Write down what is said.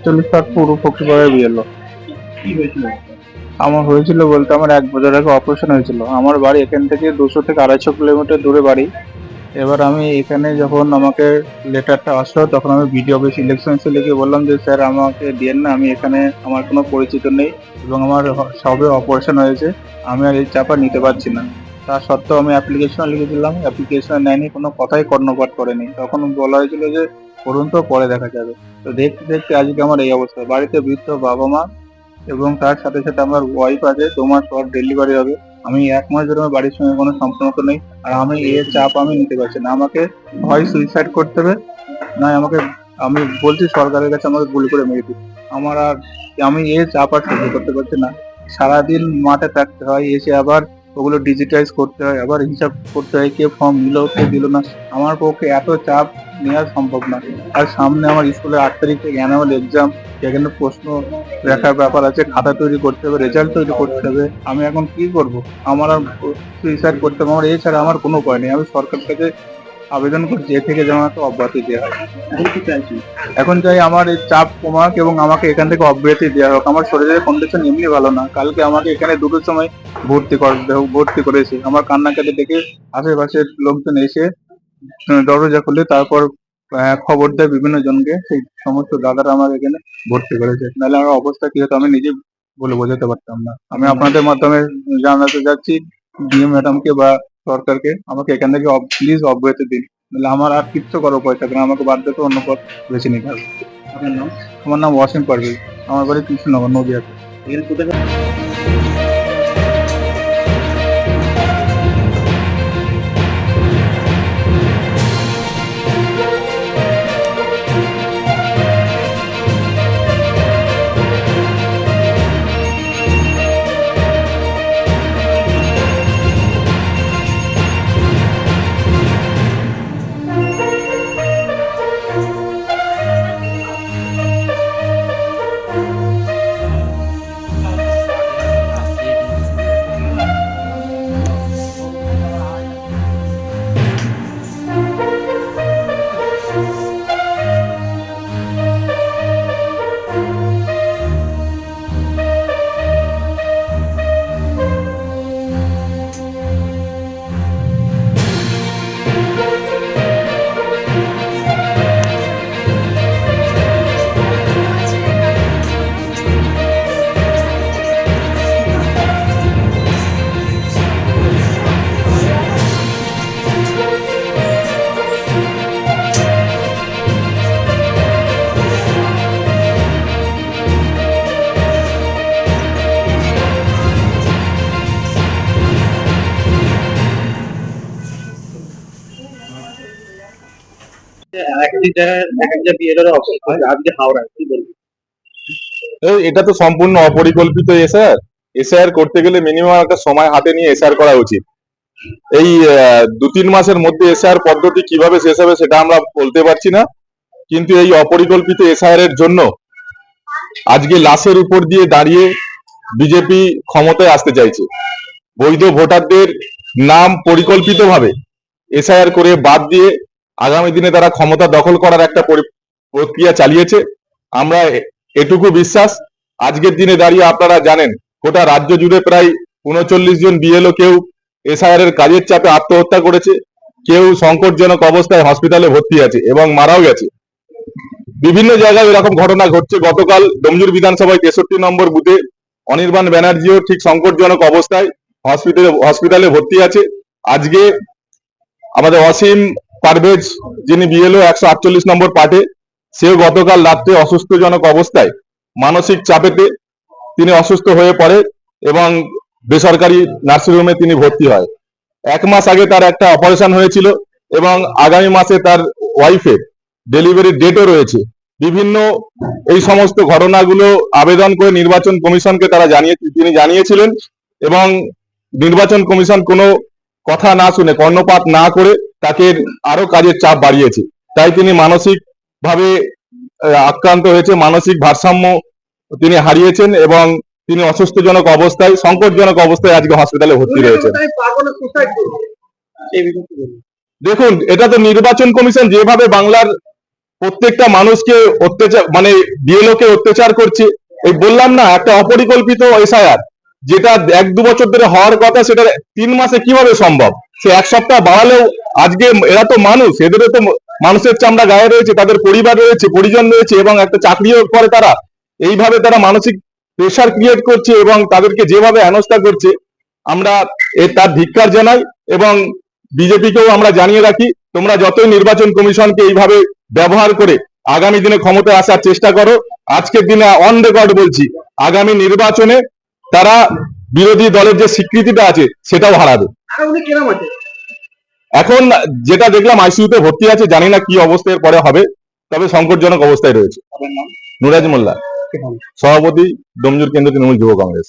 48 পুরো ফকিরপাড়ায় বিয়েলো। কি হয়েছিল? আমার হয়েছিল বলতে আমার 1 বছর আগে অপারেশন হয়েছিল। আমার বাড়ি এখান থেকে 200 থেকে 250 কিলোমিটার দূরে বাড়ি। এবার আমি এখানে যখন আমাকে লেটারটা আসলো তখন আমি বিডিও অফিস ইলেকশন সেলে গিয়ে বললাম যে স্যার আমাকে দিয়েন না, আমি এখানে আমার কোনো পরিচিত নেই এবং আমার সবে অপারেশন হয়েছে, আমি আর এই চাপা নিতে পারছি না। তা সত্ত্বেও আমি অ্যাপ্লিকেশন লিখেছিলাম, অ্যাপ্লিকেশন নেয়নি, কোনো কথাই কর্ণপাত করেনি। তখন বলা হয়েছিল যে করুন, তো পরে দেখা যাবে। তো দেখতে দেখতে আজকে আমার এই অবস্থা, বাড়িতে বৃদ্ধ বাবা মা এবং তার সাথে সাথে আমার ওয়াইফ আছে, 2 মাস পর ডেলিভারি হবে। আমি 1 মাস ধরে আমার বাড়ির সঙ্গে কোনো সম্পর্ক নেই। আর আমি এর চাপ আমি নিতে পারছি না, আমাকে হয় সুইসাইড করতে হবে, নয় আমাকে, আমি বলছি সরকারের কাছে আমাকে গুলি করে মেরে দিই। আমার আর, আমি এর চাপ আর সহ্য করতে পারছি না। সারাদিন মাঠে থাকতে হয়, এসে আবার ওগুলো ডিজিটাইজ করতে হয়, আবার হিসাব করতে হয় কে ফর্ম নিল কে দিল না। আমার পক্ষে এত চাপ নেওয়া সম্ভব না। আর সামনে আমার স্কুলের 8 তারিখ থেকে অ্যানুয়াল এক্সাম, সেখানে প্রশ্ন দেখার ব্যাপার আছে, খাতা তৈরি করতে হবে, রেজাল্ট তৈরি করতে হবে। আমি এখন কি করব? আমার আর সুইসাইড করতে হবে, আমার এছাড়া আমার কোনো উপায় নেই। আমি সরকার থেকে আবেদন করছি এ থেকে যেন আমাকে অব্যাহতি দেওয়া হয়। এখন কি চাইছেন? এখন চাই আমার এই চাপ কমাক এবং আমাকে এখান থেকে অব্যাহতি দেওয়া হোক। আমার শরীরের কন্ডিশন এমনি ভালো না, কালকে আমাকে এখানে 2টোর সময় ভর্তি করেছে। আমার কান্নাকাটি দেখে আশেপাশের লোকজন এসে দরজা খুলে তারপর খবর দেয় বিভিন্ন জনকে, সেই সমস্ত দাদারা আমার এখানে ভর্তি করেছে। নাহলে আমার অবস্থা কি হতো আমি নিজে বলে বোঝাতে পারতাম না। আমি আপনাদের মাধ্যমে জানাতে যাচ্ছি ডিএম ম্যাডামকে বা সরকারকে, আমাকে এখান থেকে প্লিজ অব্যাহতি দিন, নাহলে আমার আর কিচ্ছু করার উপায় থাকে না, আমাকে বাধ্য করে অন্য পথ বেছে নিতে হবে। আপনার নাম? আমার নাম ওয়াসিম পারভেজ, আমার বাড়ি কৃষ্ণনগর, নদীয়াতে। এখানে কোথায়? একই জায়গায় এক একটা বিএলআর অফিস হয়, আজকে হাওড়ায়, কি বলবো? এটা তো সম্পূর্ণ অপরিকল্পিত এসআর। এসআর করতে গেলে মিনিমাম একটা সময় হাতে নিয়ে এসআর করা উচিত। এই 2-3 মাসের মধ্যে এসআর পদ্ধতি কিভাবে শেষ হবে সেটা আমরা বলতে পারছি না, কিন্তু এই অপরিকল্পিত এসআর এর জন্য আজকে লাশের উপর দিয়ে দাঁড়িয়ে বিজেপি ক্ষমতায় আসতে চাইছে। বৈধ ভোটারদের নাম পরিকল্পিতভাবে এসআইআর করে বাদ দিয়ে আগামী দিনে তারা ক্ষমতা দখল করার একটা প্রক্রিয়া চালিয়েছে। আমরা এটুকু বিশ্বাস, আজকের দিনে দাঁড়িয়ে আপনারা জানেন গোটা রাজ্য জুড়ে প্রায় 39 জন বিএলও কেউ এসআইআর এর কাজের চাপে আত্মহত্যা করেছে, কেউ সংকটজনক অবস্থায় হসপিটালে ভর্তি আছে এবং মারাও গেছে। বিভিন্ন জায়গায় এরকম ঘটনা ঘটছে। গতকাল ডোমজুর বিধানসভায় 63 নম্বর বুথে অনির্বাণ ব্যানার্জিও ঠিক সংকটজনক অবস্থায় হসপিটালে ভর্তি আছে। আজকে আমাদের অসীম পারভেজ, যিনি বিএলও 148 নম্বর পার্টে, সেও গতকাল রাত্রে অসুস্থজনক অবস্থায় মানসিক চাপেতে তিনি অসুস্থ হয়ে পড়ে এবং বেসরকারি নার্সিংহোমে তিনি ভর্তি হয়। 1 মাস আগে তার একটা অপারেশন হয়েছিল এবং আগামী মাসে তার ওয়াইফের ডেলিভারি ডেটও রয়েছে। বিভিন্ন এই সমস্ত ঘটনাগুলো আবেদন করে নির্বাচন কমিশনকে তিনি জানিয়েছিলেন এবং নির্বাচন কমিশন কোনো কথা না শুনে, কর্ণপাত না করে তাকে আরো কাজের চাপ বাড়িয়েছে। তাই তিনি মানসিক ভাবে আক্রান্ত হয়েছে, মানসিক ভারসাম্য তিনি হারিয়েছেন এবং তিনি অসুস্থজনক অবস্থায়, সংকটজনক অবস্থায় আজকে হসপিটালে ভর্তি রয়েছেন। দেখুন, এটা তো নির্বাচন কমিশন যেভাবে বাংলার প্রত্যেকটা মানুষকে অত্যাচার, মানে বিএলও কে অত্যাচার করছে। এই বললাম না, একটা অপরিকল্পিত এসআইআর, যেটা 1-2 বছর ধরে হওয়ার কথা, সেটা 3 মাসে কিভাবে সম্ভব? সে 1 সপ্তাহ বাড়ালেও আজকে এরা তো মানুষ, এদেরও তো মানুষের চামড়া গায়ে রয়েছে, তাদের পরিবার রয়েছে, পরিজন রয়েছে, এবং একটা চাকরিও করে তারা। এইভাবে তারা মানসিক প্রেশার ক্রিয়েট করছে এবং তাদেরকে যেভাবে হেনস্থা করছে, আমরা তার ধিক্কার জানাই। এবং বিজেপিকেও আমরা জানিয়ে রাখি, তোমরা যতই নির্বাচন কমিশনকে এইভাবে ব্যবহার করে আগামী দিনে ক্ষমতায় আসার চেষ্টা করো, আজকের দিনে অন রেকর্ড বলছি, আগামী নির্বাচনে তারা বিরোধী দলের যে স্বীকৃতিটা আছে সেটাও হারাবে। এখন যেটা দেখলাম আইসিইউতে ভর্তি আছে, জানি না কি অবস্থায় পরে হবে, তবে সংকটজনক অবস্থায় রয়েছে। নুরাজ মোল্লা, সভাপতি, ডোমজুর কেন্দ্র তৃণমূল যুব কংগ্রেস।